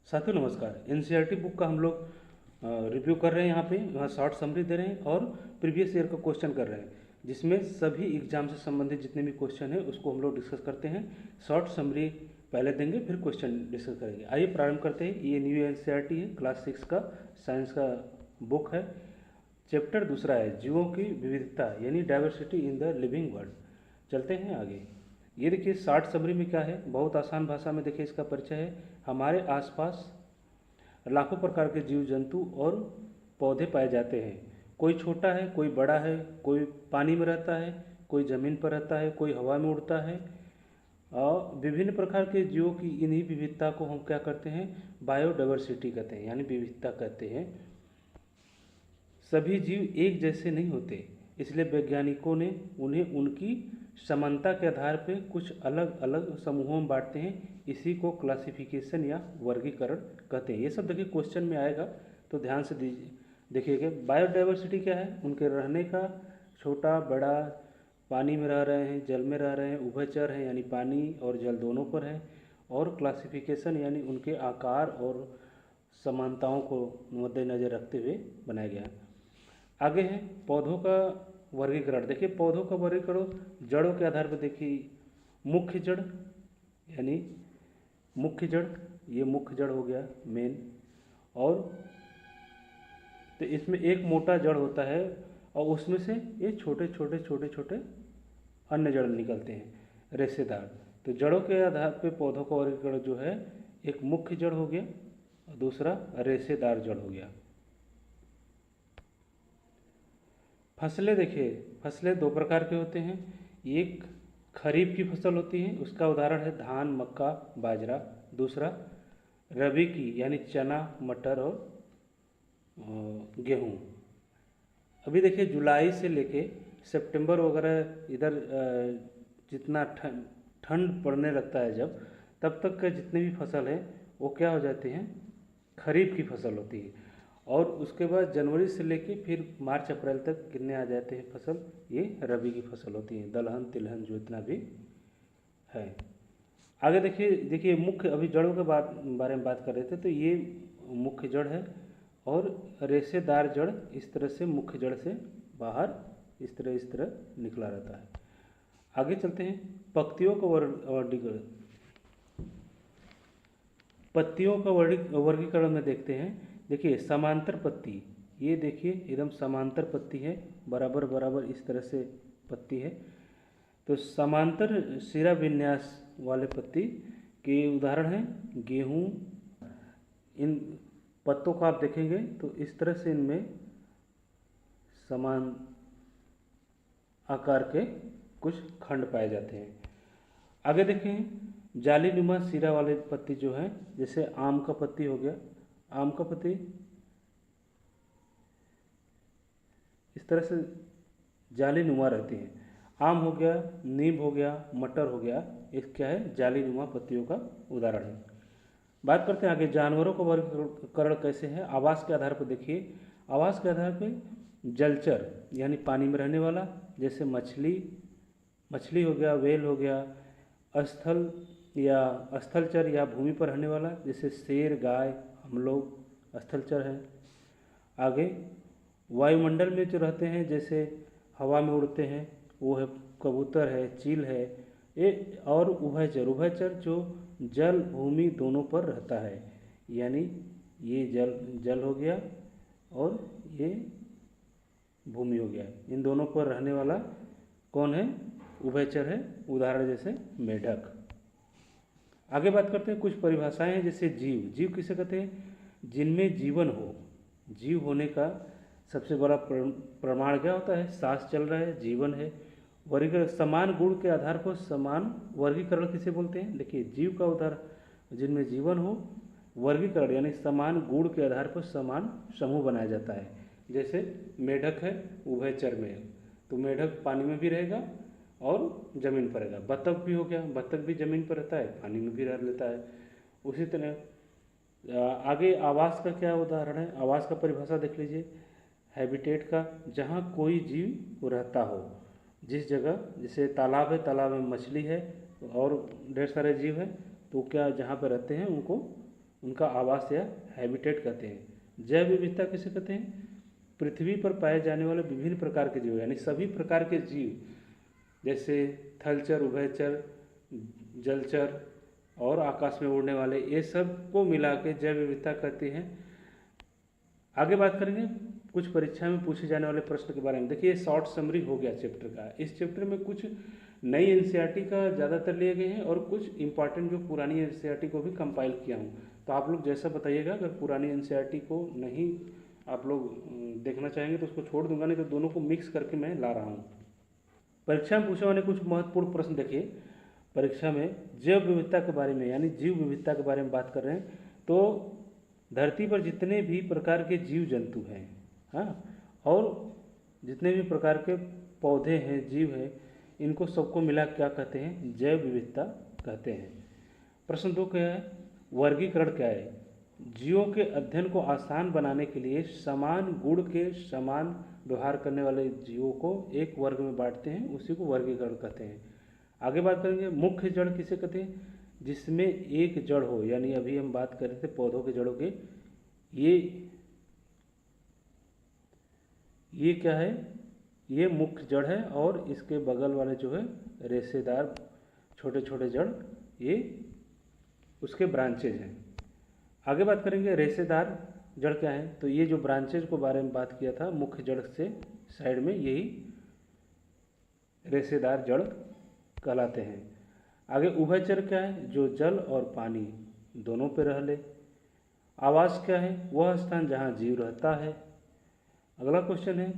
साथियों नमस्कार। NCERT book का हम लोग रिव्यू कर रहे हैं। यहाँ शॉर्ट समरी दे रहे हैं और प्रीवियस ईयर का क्वेश्चन कर रहे हैं, जिसमें सभी एग्जाम से संबंधित जितने भी क्वेश्चन हैं उसको हम लोग डिस्कस करते हैं। शॉर्ट समरी पहले देंगे, फिर क्वेश्चन डिस्कस करेंगे। आइए प्रारंभ करते हैं। ये न्यू एनसीईआरटी है, क्लास 6 का साइंस का बुक है। चैप्टर दूसरा है जीवों की विविधता यानी diversity in the living world. चलते हैं आगे। ये देखिए शॉर्ट समरी में क्या है, बहुत आसान भाषा में देखिए इसका परिचय है। हमारे आसपास लाखों प्रकार के जीव जंतु और पौधे पाए जाते हैं। कोई छोटा है, कोई बड़ा है, कोई पानी में रहता है, कोई ज़मीन पर रहता है, कोई हवा में उड़ता है। और विभिन्न प्रकार के जीवों की इन्हीं विविधता को हम क्या करते हैं, बायोडाइवर्सिटी कहते हैं, यानी विविधता कहते हैं। सभी जीव एक जैसे नहीं होते, इसलिए वैज्ञानिकों ने उन्हें उनकी समानता के आधार पर कुछ अलग अलग समूहों में बांटते हैं। इसी को क्लासिफिकेशन या वर्गीकरण कहते हैं। ये सब देखिए क्वेश्चन में आएगा, तो ध्यान से देखिएगा। बायोडाइवर्सिटी क्या है, उनके रहने का, छोटा बड़ा, पानी में रह रहे हैं, जल में रह रहे हैं, उभयचर हैं यानी पानी और जल दोनों पर है। और क्लासिफिकेशन यानी उनके आकार और समानताओं को मद्देनजर रखते हुए बनाया गया है। आगे है पौधों का वर्गीकरण। देखिए पौधों का वर्गीकरण जड़ों के आधार पर। देखिए मुख्य जड़ यानी मुख्य जड़, ये मुख्य जड़ हो गया मेन। और तो इसमें एक मोटा जड़ होता है और उसमें से ये छोटे छोटे छोटे छोटे अन्य जड़ निकलते हैं रेशेदार। तो जड़ों के आधार पर पौधों का वर्गीकरण जो है, एक मुख्य जड़ हो गया और दूसरा रेशेदार जड़ हो गया। फसलें देखिए, फसलें दो प्रकार के होते हैं। एक खरीफ की फसल होती है, उसका उदाहरण है धान, मक्का, बाजरा। दूसरा रबी की यानी चना, मटर और गेहूँ। अभी देखिए जुलाई से लेके सितंबर वगैरह इधर जितना ठंड पड़ने लगता है जब, तब तक के जितने भी फसल हैं वो क्या हो जाते हैं, खरीफ की फसल होती है। और उसके बाद जनवरी से लेके फिर मार्च अप्रैल तक गिरने आ जाते हैं फसल, ये रबी की फसल होती है। दलहन तिलहन जो इतना भी है। आगे देखिए देखिए मुख्य, अभी जड़ों के बारे में बात कर रहे थे, तो ये मुख्य जड़ है। और रेशेदार जड़ इस तरह से मुख्य जड़ से बाहर इस तरह निकला रहता है। आगे चलते हैं। पत्तियों का वर्गीकरण। पत्तियों का वर्गीकरण में देखते हैं। देखिए समांतर पत्ती, ये देखिए एकदम समांतर पत्ती है, बराबर बराबर इस तरह से पत्ती है। तो समांतर सिरा विन्यास वाले पत्ती के उदाहरण हैं गेहूँ। इन पत्तों को आप देखेंगे तो इस तरह से इनमें समान आकार के कुछ खंड पाए जाते हैं। आगे देखें जालीनुमा सिरा वाले पत्ती जो है, जैसे आम का पत्ती हो गया। आम का पत्ती इस तरह से जालीनुमा रहती है। आम हो गया, नीम हो गया, मटर हो गया, ये क्या है, जालीनुमा पत्तियों का उदाहरण है। बात करते हैं आगे जानवरों का वर्गीकरण कैसे है। आवास के आधार पर देखिए, आवास के आधार पर जलचर यानी पानी में रहने वाला, जैसे मछली हो गया, व्हेल हो गया। स्थलचर या भूमि पर रहने वाला, जैसे शेर, गाय, हम लोग स्थलचर हैं। आगे वायुमंडल में जो रहते हैं, जैसे हवा में उड़ते हैं, वो है कबूतर है, चील है। ये और उभयचर जो जल भूमि दोनों पर रहता है, यानी ये जल हो गया और ये भूमि हो गया। इन दोनों पर रहने वाला कौन है, उभयचर है। उदाहरण जैसे मेढक। आगे बात करते हैं, कुछ परिभाषाएं हैं। जैसे जीव किसे कहते हैं, जिनमें जीवन हो। जीव होने का सबसे बड़ा प्रमाण क्या होता है, सांस चल रहा है, जीवन है। वर्गीकरण समान गुण के आधार पर समान वर्गीकरण किसे बोलते हैं। देखिए जीव का उदाहरण जिनमें जीवन हो, वर्गीकरण यानी समान गुण के आधार पर समान समूह बनाया जाता है। जैसे मेढक है, उभयचर में है, तो मेढक पानी में भी रहेगा और जमीन पर रहेगा। बत्तख भी हो गया, बत्तख भी जमीन पर रहता है, पानी में भी रह लेता है। उसी तरह आगे आवास का क्या उदाहरण है। आवास का परिभाषा देख लीजिए, हैबिटेट का, जहाँ कोई जीव रहता हो। जिस जगह, जैसे तालाब है, तालाब में मछली है और ढेर सारे जीव हैं, तो क्या जहाँ पर रहते हैं उनको उनका आवास या हैबिटेट कहते हैं। जैव विविधता किसे कहते हैं? पृथ्वी पर पाए जाने वाले विभिन्न प्रकार के जीव, यानी सभी प्रकार के जीव, जैसे थलचर, उभयचर, जलचर और आकाश में उड़ने वाले, ये सब को मिला के जैव विविधता कहते हैं। आगे बात करेंगे कुछ परीक्षा में पूछे जाने वाले प्रश्न के बारे में। देखिए शॉर्ट समरी हो गया चैप्टर का। इस चैप्टर में कुछ नई एनसीईआरटी का ज़्यादातर लिए गए हैं और कुछ इंपॉर्टेंट जो पुरानी एनसीईआरटी को भी कंपाइल किया हूँ। तो आप लोग जैसा बताइएगा, अगर पुरानी एनसीईआरटी को नहीं आप लोग देखना चाहेंगे तो उसको छोड़ दूंगा, नहीं तो दोनों को मिक्स करके मैं ला रहा हूँ। परीक्षा में पूछे वाले कुछ महत्वपूर्ण प्रश्न देखिए। परीक्षा में जैव विविधता के बारे में यानी जीव विविधता के बारे में बात कर रहे हैं। तो धरती पर जितने भी प्रकार के जीव जंतु हैं, हाँ, और जितने भी प्रकार के पौधे हैं, जीव हैं, इनको सबको मिला क्या कहते हैं? जैव विविधता कहते हैं। प्रश्न 2 क्या है? वर्गीकरण क्या है? जीवों के अध्ययन को आसान बनाने के लिए समान गुण के समान व्यवहार करने वाले जीवों को एक वर्ग में बांटते हैं, उसी को वर्गीकरण कहते हैं। आगे बात करेंगे मुख्य जड़ किसे कहते हैं? जिसमें एक जड़ हो, यानी अभी हम बात कर रहे थे पौधों के जड़ों के, ये क्या है? ये मुख्य जड़ है और इसके बगल वाले जो है रेशेदार छोटे छोटे जड़, ये उसके ब्रांचेज हैं। आगे बात करेंगे रेशेदार जड़ क्या है? तो ये जो ब्रांचेज को बारे में बात किया था, मुख्य जड़ से साइड में यही रेशेदार जड़ कहलाते हैं। आगे उभयचर क्या है? जो जल और पानी दोनों पे रह ले। आवास क्या है? वह स्थान जहाँ जीव रहता है। अगला क्वेश्चन है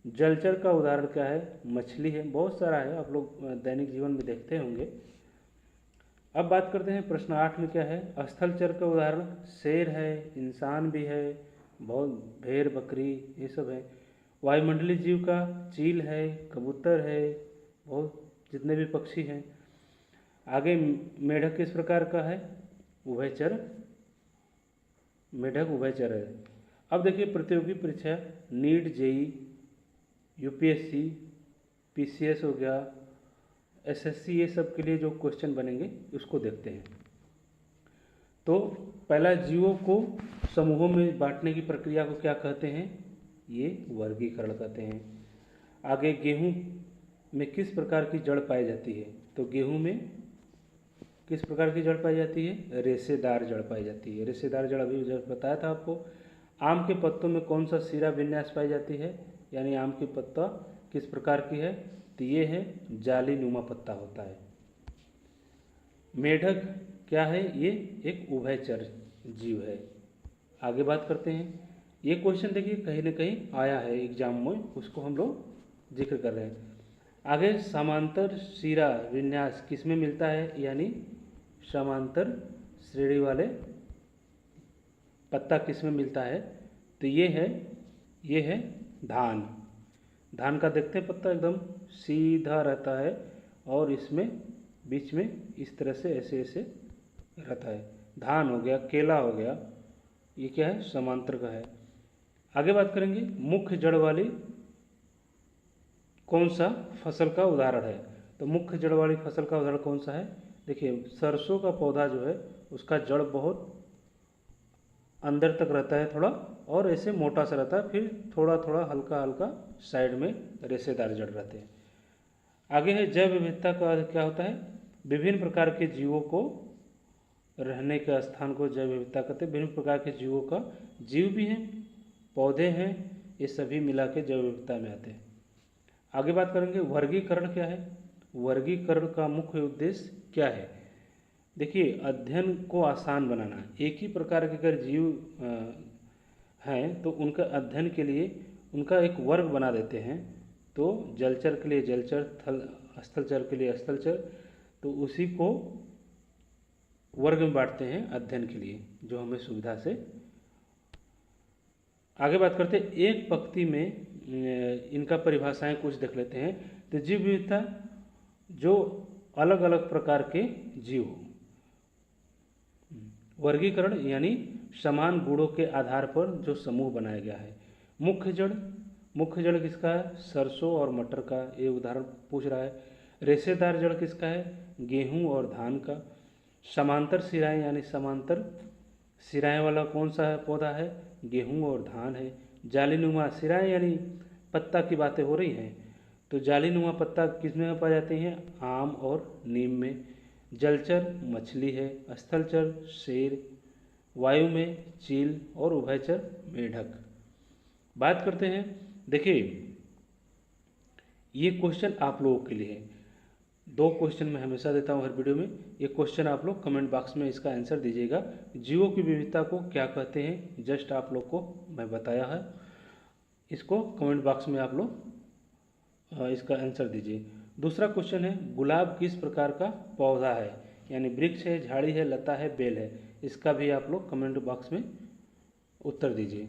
जलचर का उदाहरण क्या है? मछली है। बहुत सारा है, आप लोग दैनिक जीवन में देखते होंगे। अब बात करते हैं प्रश्न 8 में क्या है? स्थलचर का उदाहरण शेर है, इंसान भी है, बहुत भेड़ बकरी ये सब है। वायुमंडलीय जीव का चील है, कबूतर है, बहुत जितने भी पक्षी हैं। आगे मेढक किस प्रकार का है? उभयचर, मेढक उभयचर है। अब देखिए प्रतियोगी परीक्षा नीट, जेई, यूपीएससी, पीसीएस हो गया, एसएससी, ये सब के लिए जो क्वेश्चन बनेंगे उसको देखते हैं। तो पहला जीवों को समूहों में बांटने की प्रक्रिया को क्या कहते हैं? ये वर्गीकरण कहते हैं। आगे गेहूं में किस प्रकार की जड़ पाई जाती है? तो गेहूं में किस प्रकार की जड़ पाई जाती है? रेशेदार जड़ पाई जाती है। रेशेदार जड़ अभी जब बताया था आपको। आम के पत्तों में कौन सा सिरा विन्यास पाई जाती है? यानी आम की पत्ता किस प्रकार की है? तो ये है जाली नुमा पत्ता होता है। मेढक क्या है? ये एक उभयचर जीव है। आगे बात करते हैं। ये क्वेश्चन देखिए कहीं ना कहीं आया है एग्जाम में, उसको हम लोग जिक्र कर रहे हैं। आगे समांतर सिरा विन्यास किस में मिलता है? यानी समांतर श्रेणी वाले पत्ता किस में मिलता है? तो ये है धान। धान का देखते हैं पत्ता एकदम सीधा रहता है और इसमें बीच में इस तरह से ऐसे ऐसे रहता है। धान हो गया, केला हो गया, ये क्या है? समांतर का है। आगे बात करेंगे मुख्य जड़ वाली कौन सा फसल का उदाहरण है? तो मुख्य जड़ वाली फसल का उदाहरण कौन सा है? देखिए सरसों का पौधा जो है उसका जड़ बहुत अंदर तक रहता है थोड़ा, और ऐसे मोटा सा रहता है, फिर थोड़ा थोड़ा हल्का हल्का साइड में रेशेदार जड़ रहते हैं। आगे है जैव विविधता का क्या होता है? विभिन्न प्रकार के जीवों को रहने के स्थान को जैव विविधता कहते हैं। विभिन्न प्रकार के जीवों का, जीव भी हैं, पौधे हैं, ये सभी मिला के जैव विविधता में आते हैं। आगे बात करेंगे वर्गीकरण क्या है? वर्गीकरण का मुख्य उद्देश्य क्या है? देखिए अध्ययन को आसान बनाना। एक ही प्रकार के अगर जीव हैं तो उनका अध्ययन के लिए उनका एक वर्ग बना देते हैं। तो जलचर के लिए जलचर, स्थलचर के लिए स्थलचर, तो उसी को वर्ग में बांटते हैं अध्ययन के लिए, जो हमें सुविधा से। आगे बात करते हैं एक पंक्ति में इनका परिभाषाएं कुछ देख लेते हैं। तो जीव विविधता जो अलग अलग प्रकार के जीव हो। वर्गीकरण यानी समान गुणों के आधार पर जो समूह बनाया गया है। मुख्य जड़ किसका है? सरसों और मटर का, ये उदाहरण पूछ रहा है। रेशेदार जड़ किसका है? गेहूं और धान का। समांतर सिराएं यानी समांतर सिराएं वाला कौन सा पौधा है? गेहूँ और धान है। जालीनुमा सिराएं यानी पत्ता की बातें हो रही हैं, तो जालीनुमा पत्ता किसमें पाए जाते हैं? आम और नीम में। जलचर मछली है। स्थलचर शेर, वायु में चील और उभयचर मेढक। बात करते हैं, देखिए ये क्वेश्चन आप लोगों के लिए है। 2 क्वेश्चन मैं हमेशा देता हूँ हर वीडियो में। ये क्वेश्चन आप लोग कमेंट बॉक्स में इसका आंसर दीजिएगा। जीवों की विविधता को क्या कहते हैं? जस्ट आप लोग को मैं बताया है, इसको कमेंट बॉक्स में आप लोग इसका आंसर दीजिए। दूसरा क्वेश्चन है, गुलाब किस प्रकार का पौधा है? यानी वृक्ष है, झाड़ी है, लता है, बेल है। इसका भी आप लोग कमेंट बॉक्स में उत्तर दीजिए।